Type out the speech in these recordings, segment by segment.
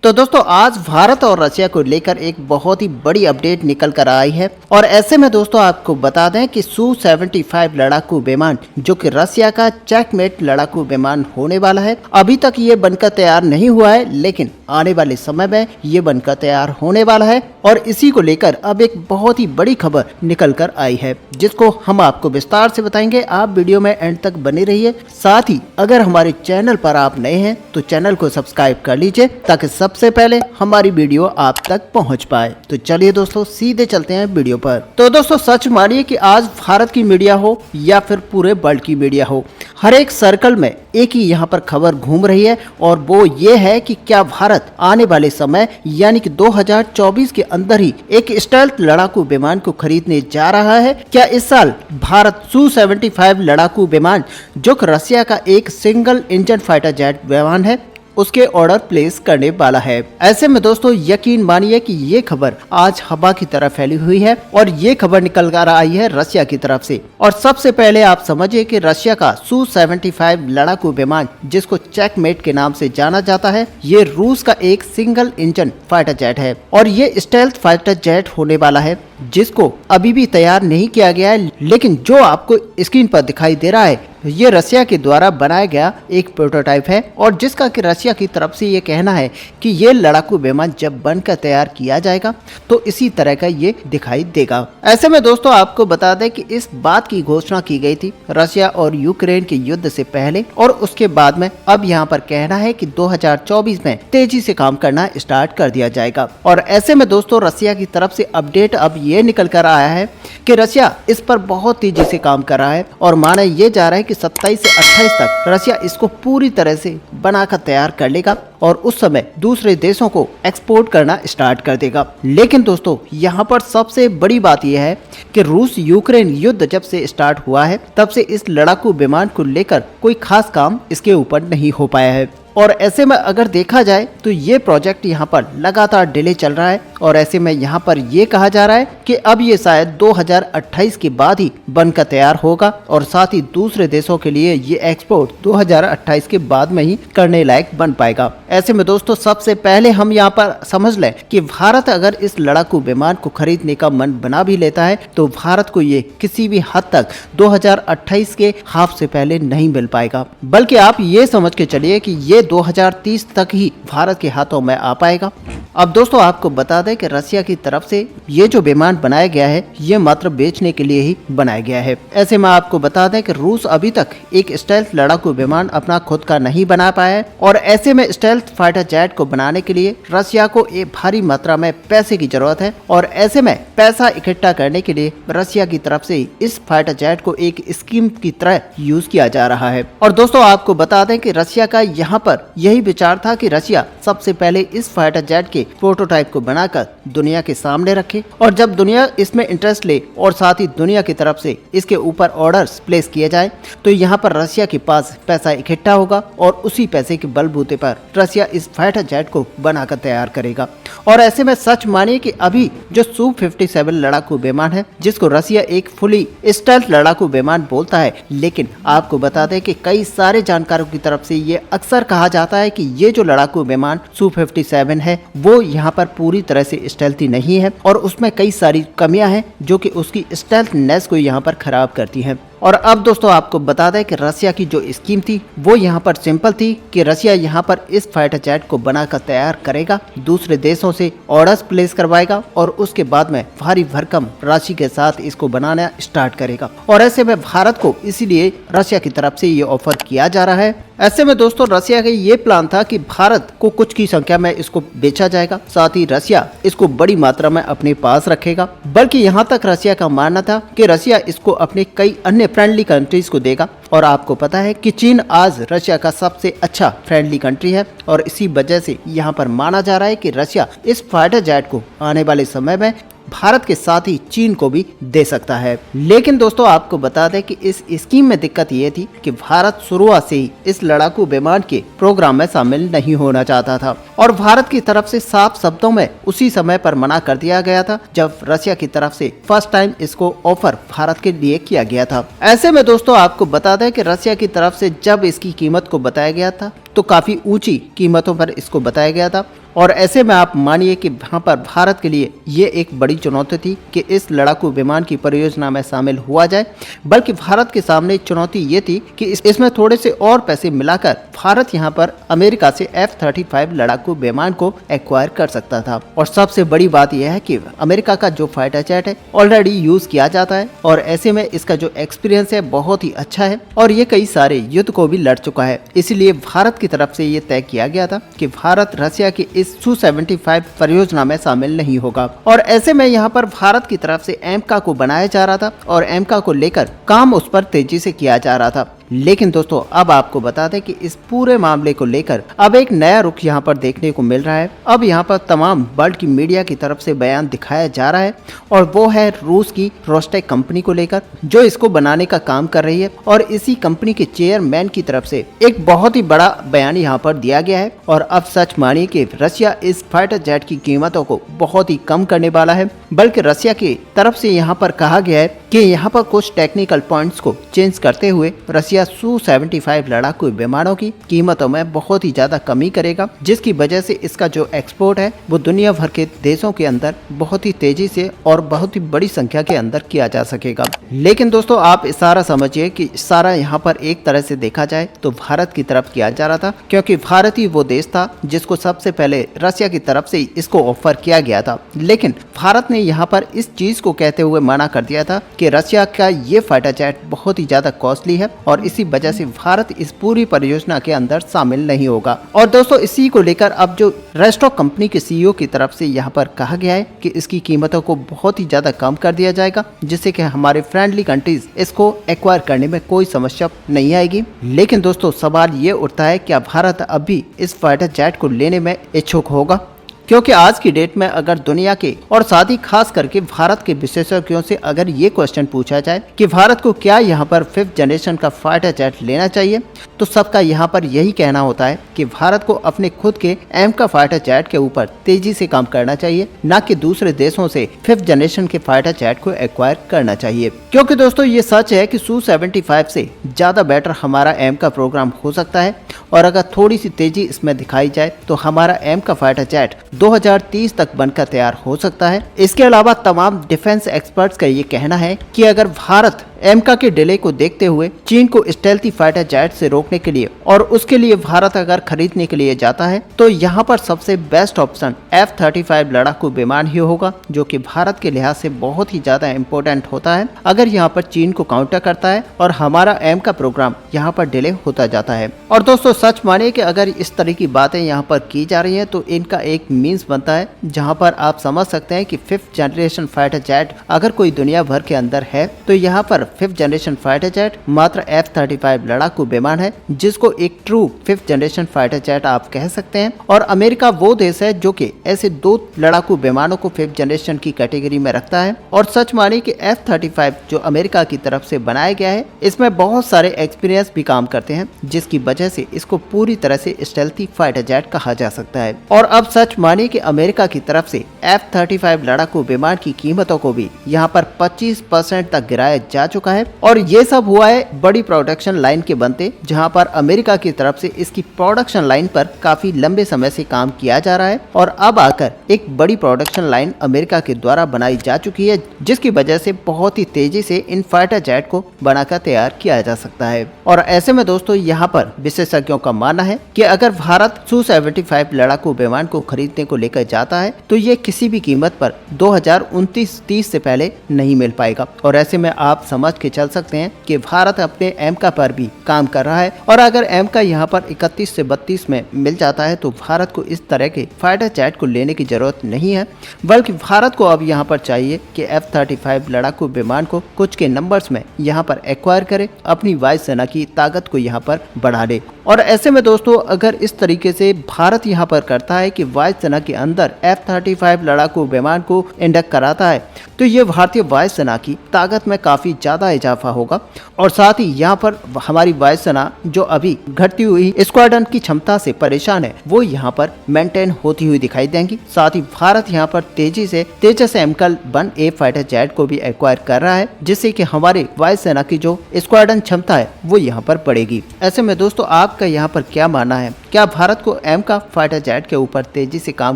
तो दोस्तों आज भारत और रशिया को लेकर एक बहुत ही बड़ी अपडेट निकल कर आई है और ऐसे में दोस्तों आपको बता दें कि Su-75 लड़ाकू विमान जो कि रशिया का चेकमेट लड़ाकू विमान होने वाला है। अभी तक ये बनकर तैयार नहीं हुआ है, लेकिन आने वाले समय में ये बनकर तैयार होने वाला है और इसी को लेकर अब एक बहुत ही बड़ी खबर निकल कर आई है, जिसको हम आपको विस्तार से बताएंगे। आप वीडियो में एंड तक बने रहिए। साथ ही अगर हमारे चैनल पर आप नए हैं तो चैनल को सब्सक्राइब कर लीजिए ताकि सबसे पहले हमारी वीडियो आप तक पहुंच पाए। तो चलिए दोस्तों सीधे चलते हैं वीडियो पर। तो दोस्तों सच मानिए कि आज भारत की मीडिया हो या फिर पूरे वर्ल्ड की मीडिया हो, हर एक सर्कल में एक ही यहाँ पर खबर घूम रही है और वो ये है कि क्या भारत आने वाले समय यानी कि 2024 के अंदर ही एक स्टेल्थ लड़ाकू विमान को खरीदने जा रहा है। क्या इस साल भारत Su-75 लड़ाकू विमान जो कि रशिया का एक सिंगल इंजन फाइटर जेट विमान है उसके ऑर्डर प्लेस करने वाला है। ऐसे में दोस्तों यकीन मानिए कि ये खबर आज हवा की तरह फैली हुई है और ये खबर निकल कर आई है रशिया की तरफ से। और सबसे पहले आप समझिए कि रशिया का Su-75 लड़ाकू विमान जिसको चेकमेट के नाम से जाना जाता है, ये रूस का एक सिंगल इंजन फाइटर जेट है और ये स्टेल्थ फाइटर जेट होने वाला है जिसको अभी भी तैयार नहीं किया गया है। लेकिन जो आपको स्क्रीन पर दिखाई दे रहा है ये रशिया के द्वारा बनाया गया एक प्रोटोटाइप है और जिसका कि रशिया की तरफ से ये कहना है कि ये लड़ाकू विमान जब बनकर तैयार किया जाएगा तो इसी तरह का ये दिखाई देगा। ऐसे में दोस्तों आपको बता दें कि इस बात की घोषणा की गई थी रशिया और यूक्रेन के युद्ध से पहले और उसके बाद में अब यहाँ पर कहना है कि 2024 में तेजी से काम करना स्टार्ट कर दिया जाएगा। और ऐसे में दोस्तों रशिया की तरफ से अपडेट अब ये निकल कर आया है कि रशिया इस पर बहुत तेजी से काम कर रहा है और माना ये जा रहा है कि 27 से 28 तक रशिया इसको पूरी तरह से बनाकर तैयार कर लेगा और उस समय दूसरे देशों को एक्सपोर्ट करना स्टार्ट कर देगा। लेकिन दोस्तों यहाँ पर सबसे बड़ी बात यह है कि रूस यूक्रेन युद्ध जब से स्टार्ट हुआ है तब से इस लड़ाकू विमान को लेकर कोई खास काम इसके ऊपर नहीं हो पाया है। और ऐसे में अगर देखा जाए तो ये प्रोजेक्ट यहाँ पर लगातार डिले चल रहा है और ऐसे में यहाँ पर ये कहा जा रहा है कि अब ये शायद 2028 के बाद ही बनकर तैयार होगा और साथ ही दूसरे देशों के लिए ये एक्सपोर्ट 2028 के बाद में ही करने लायक बन पाएगा। ऐसे में दोस्तों सबसे पहले हम यहाँ पर समझ लें कि भारत अगर इस लड़ाकू विमान को खरीदने का मन बना भी लेता है तो भारत को ये किसी भी हद तक 2028 के हाफ से पहले नहीं मिल पाएगा, बल्कि आप ये समझ के चलिए कि ये 2030 तक ही भारत के हाथों में आ पाएगा। अब दोस्तों आपको बता दें कि रशिया की तरफ से ये जो विमान बनाया गया है ये मात्र बेचने के लिए ही बनाया गया है। ऐसे में आपको बता दें कि रूस अभी तक एक स्टेल्थ लड़ाकू विमान अपना खुद का नहीं बना पाया है और ऐसे में स्टेल्थ फाइटर जेट को बनाने के लिए रशिया को एक भारी मात्रा में पैसे की जरूरत है और ऐसे में पैसा इकट्ठा करने के लिए रशिया की तरफ से इस फाइटर जेट को एक स्कीम की तरह यूज किया जा रहा है। और दोस्तों आपको बता दें कि रशिया का यहाँ पर यही विचार था कि रशिया सबसे पहले इस फाइटर जेट के प्रोटोटाइप को बनाकर दुनिया के सामने रखे और जब दुनिया इसमें इंटरेस्ट ले और साथ ही दुनिया की तरफ से इसके ऊपर ऑर्डर्स प्लेस किए जाए तो यहाँ पर रशिया के पास पैसा इकट्ठा होगा और उसी पैसे के बलबूते पर रशिया इस फाइटर जेट को बनाकर तैयार करेगा। और ऐसे में सच मानिए कि अभी जो Su-57 लड़ाकू विमान है जिसको रशिया एक फुली स्टेल्थ लड़ाकू विमान बोलता है, लेकिन आपको बता दें कि कई सारे जानकारों की तरफ से ये अक्सर कहा जाता है कि ये जो लड़ाकू विमान Su-57 है वो यहाँ पर पूरी तरह से स्टेल्थी नहीं है और उसमें कई सारी कमियां हैं जो कि उसकी स्टेल्थनेस को यहाँ पर खराब करती हैं। और अब दोस्तों आपको बता दें कि रशिया की जो स्कीम थी वो यहाँ पर सिंपल थी कि रशिया यहाँ पर इस फाइटर जेट को बनाकर तैयार करेगा, दूसरे देशों से ऑर्डर्स प्लेस करवाएगा और उसके बाद में भारी भरकम राशि के साथ इसको बनाना स्टार्ट करेगा। और ऐसे में भारत को इसीलिए रशिया की तरफ से ये ऑफर किया जा रहा है। ऐसे में दोस्तों रशिया का ये प्लान था कि भारत को कुछ की संख्या में इसको बेचा जाएगा, साथ ही रशिया इसको बड़ी मात्रा में अपने पास रखेगा। बल्कि यहाँ तक रशिया का मानना था कि रशिया इसको अपने कई अन्य फ्रेंडली कंट्रीज को देगा। और आपको पता है कि चीन आज रशिया का सबसे अच्छा फ्रेंडली कंट्री है और इसी वजह से यहाँ पर माना जा रहा है कि रशिया इस फाइटर जेट को आने वाले समय में भारत के साथ ही चीन को भी दे सकता है। लेकिन दोस्तों आपको बता दें कि इस स्कीम में दिक्कत ये थी कि भारत शुरुआत से ही इस लड़ाकू विमान के प्रोग्राम में शामिल नहीं होना चाहता था और भारत की तरफ से साफ शब्दों में उसी समय पर मना कर दिया गया था जब रशिया की तरफ से फर्स्ट टाइम इसको ऑफर भारत के लिए किया गया था। ऐसे में दोस्तों आपको बता दें कि रशिया की तरफ से जब इसकी कीमत को बताया गया था तो काफी ऊंची कीमतों पर इसको बताया गया था और ऐसे में आप मानिए कि वहाँ पर भारत के लिए ये एक बड़ी चुनौती थी कि इस लड़ाकू विमान की परियोजना में शामिल हुआ जाए। बल्कि भारत के सामने चुनौती ये थी कि इसमें थोड़े से और पैसे मिलाकर भारत यहाँ पर अमेरिका से F-35 लड़ाकू विमान को एक्वायर कर सकता था। और सबसे बड़ी बात यह है कि अमेरिका का जो फाइटर जेट है ऑलरेडी यूज किया जाता है और ऐसे में इसका जो एक्सपीरियंस है बहुत ही अच्छा है और ये कई सारे युद्ध को भी लड़ चुका है। इसीलिए भारत की तरफ से ये तय किया गया था कि भारत रसिया की इस Su-75 परियोजना में शामिल नहीं होगा। और ऐसे में यहाँ पर भारत की तरफ से एमका को बनाया जा रहा था और एमका को लेकर काम उस पर तेजी से किया जा रहा था। लेकिन दोस्तों अब आपको बता दें कि इस पूरे मामले को लेकर अब एक नया रुख यहाँ पर देखने को मिल रहा है। अब यहाँ पर तमाम वर्ल्ड की मीडिया की तरफ से बयान दिखाया जा रहा है और वो है रूस की रोस्टेक कंपनी को लेकर जो इसको बनाने का काम कर रही है। और इसी कंपनी के चेयरमैन की तरफ से एक बहुत ही बड़ा बयान यहाँ पर दिया गया है। और अब सच मानिए कि रशिया इस फाइटर जेट की कीमतों को बहुत ही कम करने वाला है। बल्कि रशिया की तरफ से यहाँ पर कहा गया है कि यहाँ पर कुछ टेक्निकल पॉइंट्स को चेंज करते हुए रशिया Su-75 लड़ाकू विमानों की कीमतों में बहुत ही ज्यादा कमी करेगा, जिसकी वजह से इसका जो एक्सपोर्ट है वो दुनिया भर के देशों के अंदर बहुत ही तेजी से और बहुत ही बड़ी संख्या के अंदर किया जा सकेगा। लेकिन दोस्तों आप इशारा समझिए कि सारा यहाँ पर एक तरह से देखा जाए तो भारत की तरफ किया जा रहा था, क्योंकि भारत ही वो देश था जिसको सबसे पहले रशिया की तरफ से इसको ऑफर किया गया था। लेकिन भारत ने यहाँ पर इस चीज को कहते हुए मना कर दिया था कि रशिया का ये फाइटर जेट बहुत ही ज्यादा कॉस्टली है और इसी वजह से भारत इस पूरी परियोजना के अंदर शामिल नहीं होगा। और दोस्तों इसी को लेकर अब जो रेस्टॉक कंपनी के सीईओ की तरफ से यहाँ पर कहा गया है कि इसकी कीमतों को बहुत ही ज्यादा कम कर दिया जाएगा, जिससे कि हमारे फ्रेंडली कंट्रीज इसको एक्वायर करने में कोई समस्या नहीं आएगी। लेकिन दोस्तों सवाल ये उठता है क्या भारत अभी इस फाइटर जेट को लेने में इच्छुक होगा? क्योंकि आज की डेट में अगर दुनिया के और साथ ही खास करके भारत के विशेषज्ञों से अगर ये क्वेश्चन पूछा जाए कि भारत को क्या यहाँ पर 5th जनरेशन का फाइटर जेट लेना चाहिए, तो सबका यहाँ पर यही कहना होता है कि भारत को अपने खुद के एमका फाइटर जेट के ऊपर तेजी से काम करना चाहिए, न कि दूसरे देशों से 5th जनरेशन के फाइटर जेट को एक्वायर करना चाहिए। क्योंकि दोस्तों ये सच है कि Su-75 से ज्यादा बेटर हमारा एमका प्रोग्राम हो सकता है और अगर थोड़ी सी तेजी इसमें दिखाई जाए तो हमारा एमका फाइटर जेट 2030 तक बनकर तैयार हो सकता है। इसके अलावा तमाम डिफेंस एक्सपर्ट्स का ये कहना है कि अगर भारत एमका के डिले को देखते हुए चीन को स्टेल्थी फाइटर जेट से रोकने के लिए और उसके लिए भारत अगर खरीदने के लिए जाता है तो यहाँ पर सबसे बेस्ट ऑप्शन F-35 लड़ाकू विमान ही होगा, जो कि भारत के लिहाज से बहुत ही ज्यादा इम्पोर्टेंट होता है अगर यहाँ पर चीन को काउंटर करता है और हमारा एमका प्रोग्राम यहाँ पर डिले होता जाता है। और दोस्तों सच मानिए कि अगर इस तरह की बातें यहाँ पर की जा रही है तो इनका एक मीन्स बनता है जहाँ पर आप समझ सकते हैं कि 5th जनरेशन फाइटर जेट अगर कोई दुनिया भर के अंदर है तो यहाँ पर 5th जनरेशन फाइटर जेट मात्र F-35 लड़ाकू विमान है, जिसको एक true 5th generation fighter jet आप कह सकते हैं। और अमेरिका वो देश है जो कि ऐसे 2 लड़ाकू विमानों को 5th जनरेशन की कैटेगरी में रखता है। और सच मानिए कि F-35 जो अमेरिका की तरफ से बनाया गया है इसमें बहुत सारे एक्सपीरियंस भी काम करते हैं, जिसकी वजह से इसको पूरी तरह से स्टेल्थी फाइटर जेट कहा जा सकता है। और अब सच मानिए कि अमेरिका की तरफ से F-35 लड़ाकू विमान की कीमतों को भी यहाँ पर 25% तक गिराया जा चुका है। और ये सब हुआ है बड़ी प्रोडक्शन लाइन के बनते, जहाँ पर अमेरिका की तरफ से इसकी प्रोडक्शन लाइन पर काफी लंबे समय से काम किया जा रहा है और अब आकर एक बड़ी प्रोडक्शन लाइन अमेरिका के द्वारा बनाई जा चुकी है, जिसकी वजह से बहुत ही तेजी से इन फाइटर जेट को बनाकर तैयार किया जा सकता है। और ऐसे में दोस्तों यहाँ पर विशेषज्ञों का मानना है कि अगर भारत Su-75 लड़ाकू विमान को खरीदने को लेकर जाता है तो ये किसी भी कीमत पर 2029-30 से पहले नहीं मिल पाएगा। और ऐसे में आप समझ के चल सकते हैं कि भारत अपने एमका पर भी काम कर रहा है और अगर एमका यहाँ पर 31 से 32 में मिल जाता है तो भारत को इस तरह के फाइटर जेट को लेने की जरूरत नहीं है, बल्कि भारत को अब यहाँ पर चाहिए कि F-35 लड़ाकू विमान को कुछ के नंबर्स में यहाँ पर एक्वायर करे, अपनी वायुसेना की ताकत को यहाँ पर बढ़ा ले। और ऐसे में दोस्तों अगर इस तरीके से भारत यहाँ पर करता है कि वायुसेना के अंदर F-35 लड़ाकू विमान को इंडक्ट कराता है तो ये भारतीय वायुसेना की ताकत में काफी ज्यादा इजाफा होगा और साथ ही यहाँ पर हमारी वायुसेना जो अभी घटती हुई स्क्वाड्रन की क्षमता से परेशान है वो यहाँ पर मेंटेन होती हुई दिखाई देंगी। साथ ही भारत यहाँ पर तेजी से तेजस MK-1A फाइटर जेट को भी एक्वायर कर रहा है, जिससे कि हमारे वायुसेना की जो स्क्वाड्रन क्षमता है वो यहाँ पर बढ़ेगी। ऐसे में दोस्तों आपका यहाँ पर क्या मानना है? क्या भारत को एम का फाइटर जेट के ऊपर तेजी से काम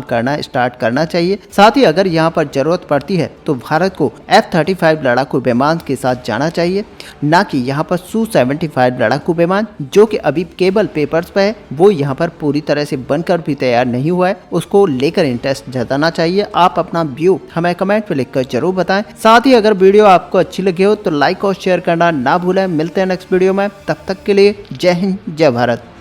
करना स्टार्ट करना चाहिए? साथ ही अगर यहाँ पर जरूरत पड़ती है तो भारत को F-35 लड़ाकू विमान के साथ जाना चाहिए, ना कि यहाँ पर Su-75 लड़ाकू विमान जो कि अभी केवल पेपर्स पे है, वो यहाँ पर पूरी तरह से बनकर भी तैयार नहीं हुआ है, उसको लेकर इंटरेस्ट जताना चाहिए। आप अपना व्यू हमें कमेंट में लिखकर जरूर बताएं। साथ ही अगर वीडियो आपको अच्छी लगी हो तो लाइक और शेयर करना ना भूलें। मिलते हैं नेक्स्ट वीडियो में, तब तक के लिए जय हिंद जय भारत।